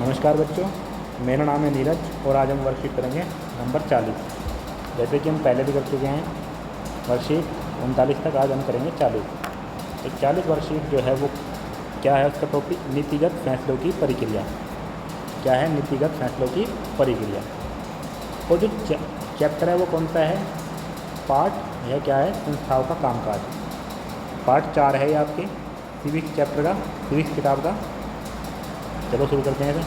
नमस्कार बच्चों, मेरा नाम है नीरज और आज हम वर्कशीट करेंगे नंबर 40। जैसे कि हम पहले भी कर चुके हैं वर्कशीट 39 तक, आज हम करेंगे 40। तो 40 वर्कशीट जो है वो क्या है, उसका टॉपिक नीतिगत फैसलों की प्रक्रिया। क्या है? नीतिगत फैसलों की प्रक्रिया। और जो चैप्टर है वो कौन सा है? पार्ट यह क्या है? संस्थाओं का कामकाज। पार्ट 4 है ये आपके सिविक्स चैप्टर का, सिविक्स किताब का। चलो शुरू करते हैं इसे।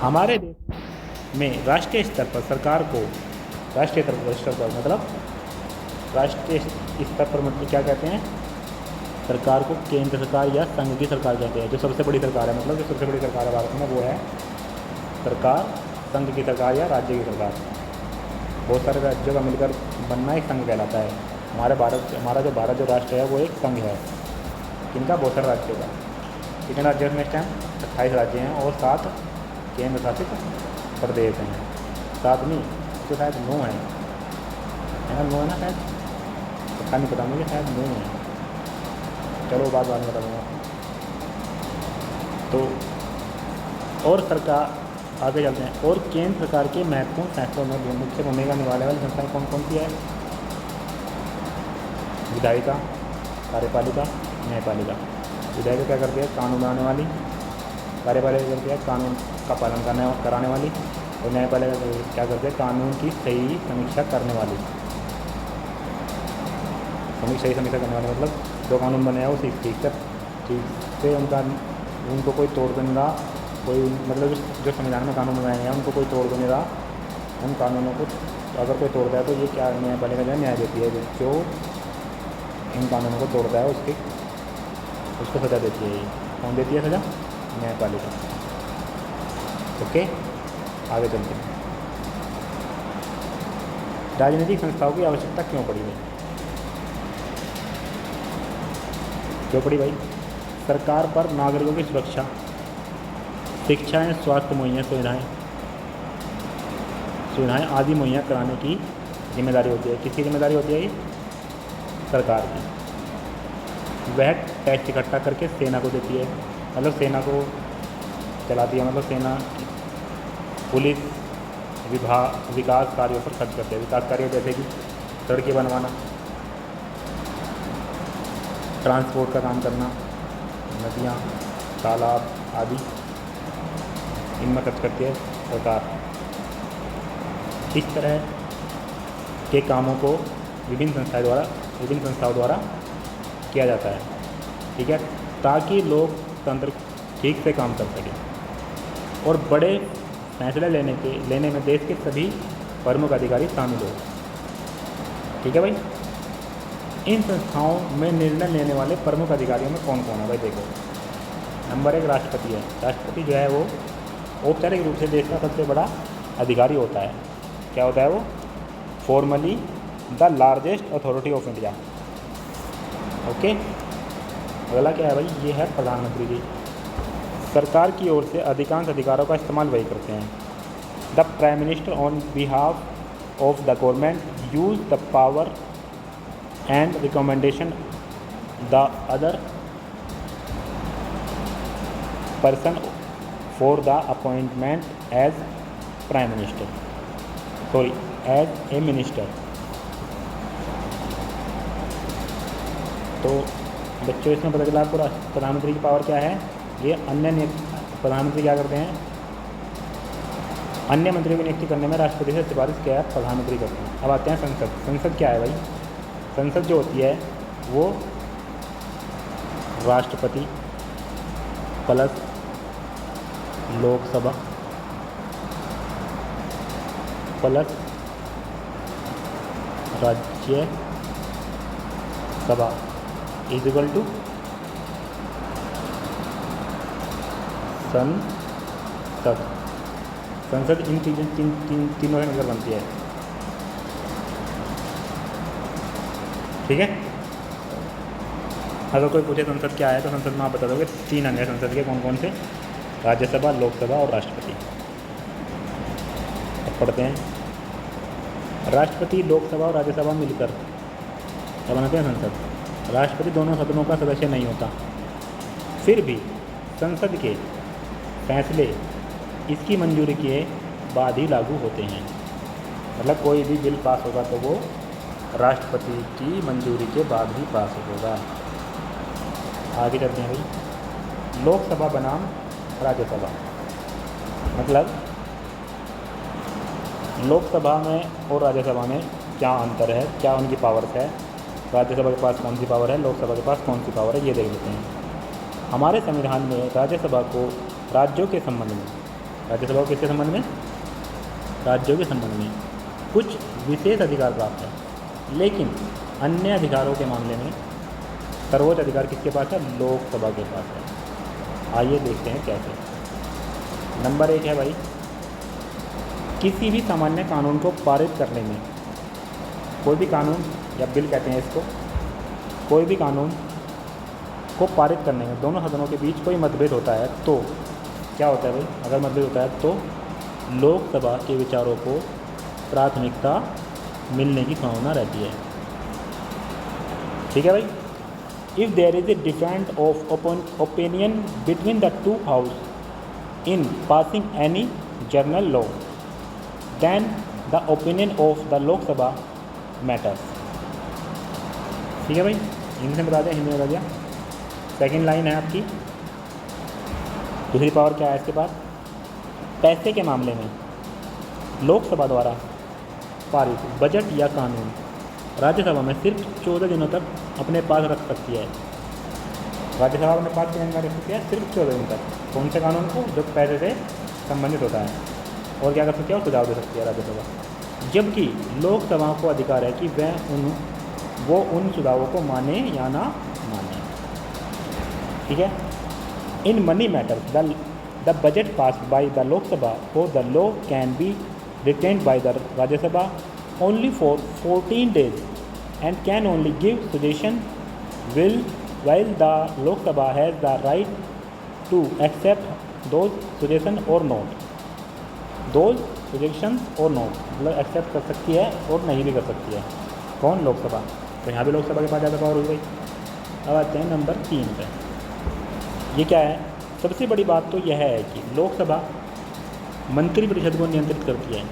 हमारे देश में राष्ट्रीय स्तर पर सरकार को, राष्ट्रीय स्तर पर मतलब राष्ट्रीय स्तर पर मतलब क्या कहते हैं? सरकार को केंद्र सरकार या संघ की सरकार कहते हैं। जो सबसे बड़ी सरकार है, मतलब जो सबसे बड़ी सरकार है भारत में, वो है सरकार, संघ की सरकार या राज्य की सरकार। बहुत सारे राज्यों का मिलकर बनना एक संघ कहलाता है। हमारा जो भारत जो राष्ट्र है वो एक संघ है। किनका? बहुत सारे राज्यों का। कितने राज्यों में इस टाइम? 28 राज्य हैं और 7 केंद्र शासित प्रदेश हैं। 7 नहीं तो शायद 9 है ना? 9 है ना शायद, पता नहीं, पता मुझे, शायद 9 है। चलो बाद में बता दूँगा। तो और सरकार, आगे चलते हैं। और केंद्र सरकार के महत्वपूर्ण फैसलों में मुख्य भूमिका निभाने वाली संस्थाएं कौन कौन सी है? विधायिका, कार्यपालिका, न्यायपालिका। विधायिका क्या करती है? कानून बनाने वाली। कार्यपालिका करती है कानून का पालन कराने वाली। और न्यायपालिका क्या करती है? कानून की सही समीक्षा करने वाली। सही समीक्षा करने वाली मतलब जो कानून बने हैं वो ठीक से उनको कोई तोड़ तो नहीं रहा, कोई मतलब जो संविधान में कानून बनाए हैं उनको कोई तोड़ तो नहीं रहा। उन कानूनों को अगर कोई तोड़ता है तो ये क्या न्यायपालिका जो है न्याय देती है। जो इन कानूनों को तोड़ता है उसको सज़ा देती है। ये कौन देती है सज़ा? न्यायपालिका। ओके, आगे चलते हैं। राजनीतिक संस्थाओं की आवश्यकता क्यों पड़ी है? क्यों पड़ी भाई? सरकार पर नागरिकों की सुरक्षा, शिक्षा एवं स्वास्थ्य मुहैया सुविधाएं आदि मुहैया कराने की जिम्मेदारी होती है। किसकी जिम्मेदारी होती है? ये सरकार की। वह टैक्स इकट्ठा करके सेना को देती है, मतलब सेना को चलाती है, मतलब सेना पुलिस विकास कार्यों पर खर्च करते हैं। विकास कार्य जैसे कि सड़कें बनवाना, ट्रांसपोर्ट का काम करना, नदियाँ, तालाब आदि, इनमें खर्च करती है सरकार। इस तरह के कामों को विभिन्न संस्थाओं द्वारा किया जाता है, ठीक है, ताकि लोकतंत्र ठीक से काम कर सके और बड़े फैसले लेने में देश के सभी प्रमुख अधिकारी शामिल हो। ठीक है भाई। इन संस्थाओं में निर्णय लेने वाले प्रमुख अधिकारियों में कौन कौन है भाई? देखो, नंबर 1 राष्ट्रपति है। राष्ट्रपति जो है वो औपचारिक रूप से देश का सबसे बड़ा अधिकारी होता है। क्या होता है वो? Formally the largest authority of India. Okay, अगला क्या है भाई? ये है प्रधानमंत्री जी। सरकार की ओर से अधिकांश अधिकारों का इस्तेमाल वही करते हैं। The prime minister on behalf of the government use the power and recommendation the other person for the appointment as prime minister, sorry as a minister. तो बच्चों इसमें पता चला आपको प्रधानमंत्री की पावर क्या है। ये प्रधानमंत्री क्या करते हैं? अन्य मंत्रियों की नियुक्ति करने में राष्ट्रपति से सिफारिश क्या है? प्रधानमंत्री करते हैं। अब आते हैं संसद। संसद क्या है भाई? संसद जो होती है वो राष्ट्रपति plus Lok Sabha plus Rajya Sabha equal to संसद। संसद इन तीनों से मिलकर बनती है। ठीक है। अगर कोई पूछे संसद क्या है तो संसद में आप बता दोगे 3 अंग है संसद के। कौन कौन से? राज्यसभा, लोकसभा और राष्ट्रपति। अब पढ़ते हैं। राष्ट्रपति, लोकसभा और राज्यसभा मिलकर क्या बनाते हैं? संसद। राष्ट्रपति दोनों सदनों का सदस्य नहीं होता, फिर भी संसद के फैसले इसकी मंजूरी के बाद ही लागू होते हैं। मतलब कोई भी बिल पास होगा तो वो राष्ट्रपति की मंजूरी के बाद ही पास होगा। आगे चलते हैं भाई। लोकसभा बनाम राज्यसभा, मतलब लोकसभा में और राज्यसभा में क्या अंतर है, क्या उनकी पावर्स है, राज्यसभा के पास कौन सी पावर है, लोकसभा के पास कौन सी पावर है, ये देख लेते हैं। हमारे संविधान में राज्यसभा को राज्यों के संबंध में, राज्यसभा को किसके संबंध में, राज्यों के संबंध में कुछ विशेष अधिकार प्राप्त है, लेकिन अन्य अधिकारों के मामले में सर्वोच्च अधिकार किसके पास है, लोकसभा के पास है। आइए देखते हैं कैसे। नंबर 1 है भाई, किसी भी सामान्य कानून को पारित करने में, कोई भी कानून या बिल कहते हैं इसको, कोई भी कानून को पारित करने में दोनों सदनों के बीच कोई मतभेद होता है तो क्या होता है भाई, अगर मतभेद होता है तो लोकसभा के विचारों को प्राथमिकता मिलने की संभावना रहती है। ठीक है भाई। If there is a different of opinion between the two house in passing any general law, then the opinion of the Lok Sabha matters. ठीक है भाई, इंग्लिश में बता दिया, हिंदी में बता दिया। सेकेंड लाइन है आपकी, दूसरी पावर क्या है इसके पास, पैसे के मामले में लोकसभा द्वारा पारित बजट या कानून राज्यसभा में सिर्फ 14 दिनों तक अपने पास रख सकती है। राज्यसभा अपने पास कितने दिन रख सकती है, सिर्फ 14 दिन तक। कौन से कानून को, जो पैसे से संबंधित होता है। और क्या कर सकती है, सुझाव दे सकती है राज्यसभा। जबकि लोकसभा को अधिकार है कि वो उन सुझावों को माने या ना माने। ठीक है। In money matters the budget passed by the Lok Sabha और the law can be retained by the Rajya Sabha only for 14 days and can only give suggestion while the Lok Sabha has the right to accept those suggestions or not. Those suggestions or not, मतलब accept कर सकती है और नहीं भी कर सकती है। कौन, लोकसभा। तो यहाँ भी लोकसभा के पास ज़्यादा पावर हो गई। अब आते हैं नंबर 3 पे। ये क्या है, सबसे बड़ी बात तो यह है कि लोकसभा मंत्रिपरिषद को नियंत्रित करती है।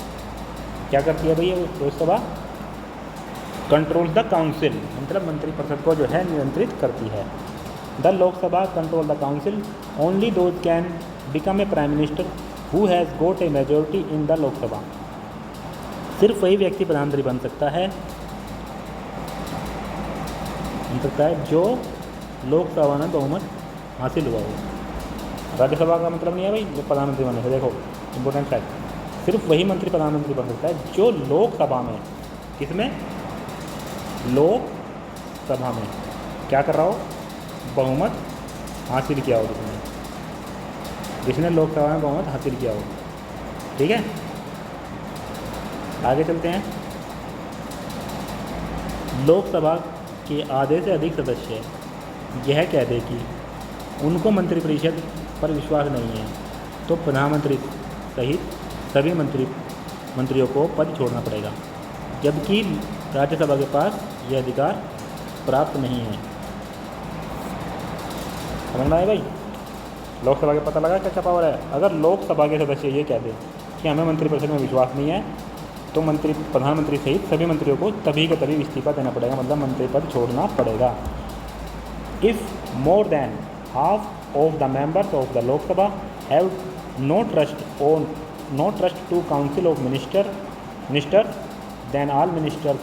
क्या करती है भैया लोकसभा, कंट्रोल द काउंसिल, मतलब मंत्रिपरिषद को जो है नियंत्रित करती है। The Lok Sabha control the council, only those can become a prime minister who has got a majority in the Lok Sabha. सिर्फ वही व्यक्ति प्रधानमंत्री बन सकता है जो लोकसभा में बहुमत हासिल हुआ हो। राज्यसभा का मतलब नहीं है भाई जो प्रधानमंत्री बने। देखो इंपॉर्टेंट फैक्ट, सिर्फ वही मंत्री प्रधानमंत्री बन सकता है जो लोकसभा में, किसमें, लोकसभा में क्या कर रहा हो, बहुमत हासिल किया हो, जिसने लोकसभा में बहुमत हासिल किया हो। ठीक है, आगे चलते हैं। लोकसभा के आधे से अधिक सदस्य यह कह दे कि उनको मंत्रिपरिषद पर विश्वास नहीं है तो प्रधानमंत्री सहित सभी मंत्रियों को पद छोड़ना पड़ेगा, जबकि राज्यसभा के पास यह अधिकार प्राप्त नहीं है। समझ में आया भाई, लोकसभा के पता लगा क्या क्या पावर है। अगर लोकसभा के सदस्य ये कह दे कि हमें मंत्रिपरिषद में विश्वास नहीं है तो प्रधानमंत्री सहित सभी मंत्रियों को तभी के तभी इस्तीफा देना पड़ेगा, मतलब मंत्री पद छोड़ना पड़ेगा। If more than half of the members of the Lok Sabha have no trust to council of ministers, then all ministers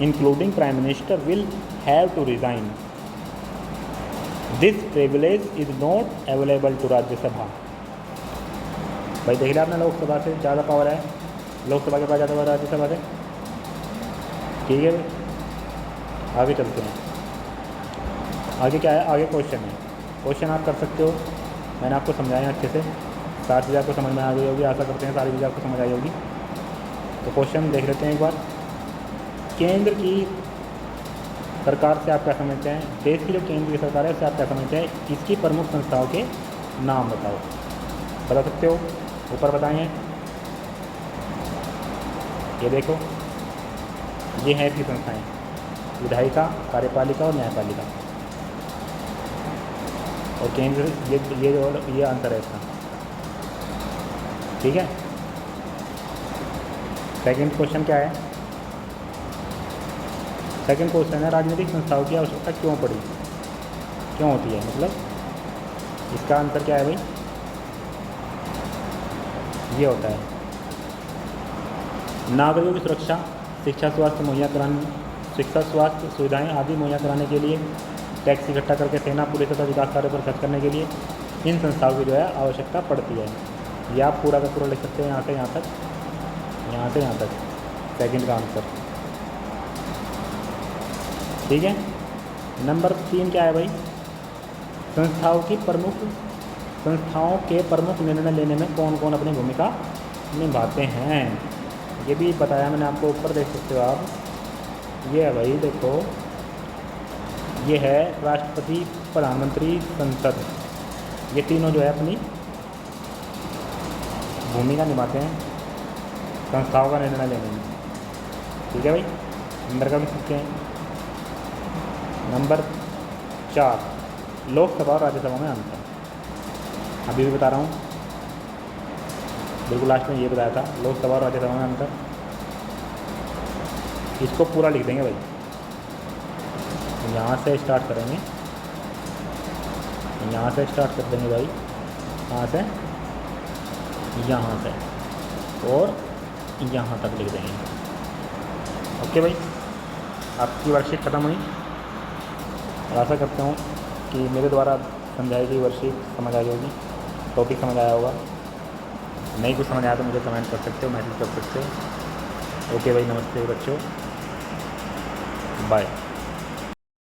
including prime minister will have to resign. This privilege is not available to Rajya Sabha. भाई देख लिया आपने, लोकसभा से ज़्यादा power है, लोकसभा के पास ज़्यादा power Rajya Sabha से। ठीक है भाई, आगे चलते हैं। आगे क्या है, आगे क्वेश्चन है। क्वेश्चन आप कर सकते हो, मैंने आपको समझाया अच्छे से, सारी चीज़ आपको समझ में आ गई होगी, आशा करते हैं सारी चीज़ आपको समझ आई होगी। तो क्वेश्चन देख लेते हैं एक बार। केंद्र की सरकार से आप क्या समझते हैं, देश की जो केंद्र की सरकार है उससे आप क्या समझते हैं, इसकी प्रमुख संस्थाओं के नाम बताओ। बता सकते हो, ऊपर बताएं। ये देखो, ये है इसकी संस्थाएँ, विधायिका, कार्यपालिका और न्यायपालिका। और केंद्र ये आंसर है इसका। ठीक है। सेकंड क्वेश्चन क्या है? सेकंड क्वेश्चन है राजनीतिक संस्थाओं की आवश्यकता क्यों पड़ी, क्यों होती है, मतलब इसका आंसर क्या है भाई? ये होता है नागरिकों की सुरक्षा, शिक्षा स्वास्थ्य सुविधाएं आदि मुहैया कराने के लिए, टैक्स इकट्ठा करके सेना पुलिस तथा विकास कार्यों पर खर्च करने के लिए इन संस्थाओं की जो है आवश्यकता पड़ती है। ये आप पूरा का पूरा लिख सकते हैं यहाँ से यहाँ तक, यहाँ से यहाँ तक सेकंड का आंसर। ठीक है। नंबर 3 क्या है भाई? संस्थाओं के प्रमुख निर्णय लेने में कौन कौन अपनी भूमिका निभाते हैं, ये भी बताया मैंने आपको, ऊपर देख सकते हो आप। ये है भाई, देखो ये है राष्ट्रपति, प्रधानमंत्री, संसद, ये तीनों जो है अपनी भूमिका निभाते हैं संस्थाओं का निर्णय लेने में। ठीक है भाई, नंबर का भी सकते हैं। नंबर 4 लोकसभा और राज्यसभा में अंतर, अभी भी बता रहा हूँ, बिल्कुल लास्ट में ये बताया था, लोकसभा और राज्यसभा में अंतर। इसको पूरा लिख देंगे भाई, यहाँ से स्टार्ट करेंगे, यहाँ से स्टार्ट कर देंगे भाई, यहाँ से और यहाँ तक लिख देंगे। ओके भाई, आपकी वर्कशीट ख़त्म हुई और आशा करता हूँ कि मेरे द्वारा समझाई गई वर्कशीट समझ आ जाएगी, टॉपिक समझ आया होगा। नहीं कुछ समझ आया तो मुझे कमेंट कर सकते हो, मैसेज कर सकते हो। ओके भाई, नमस्ते बच्चों, बाय।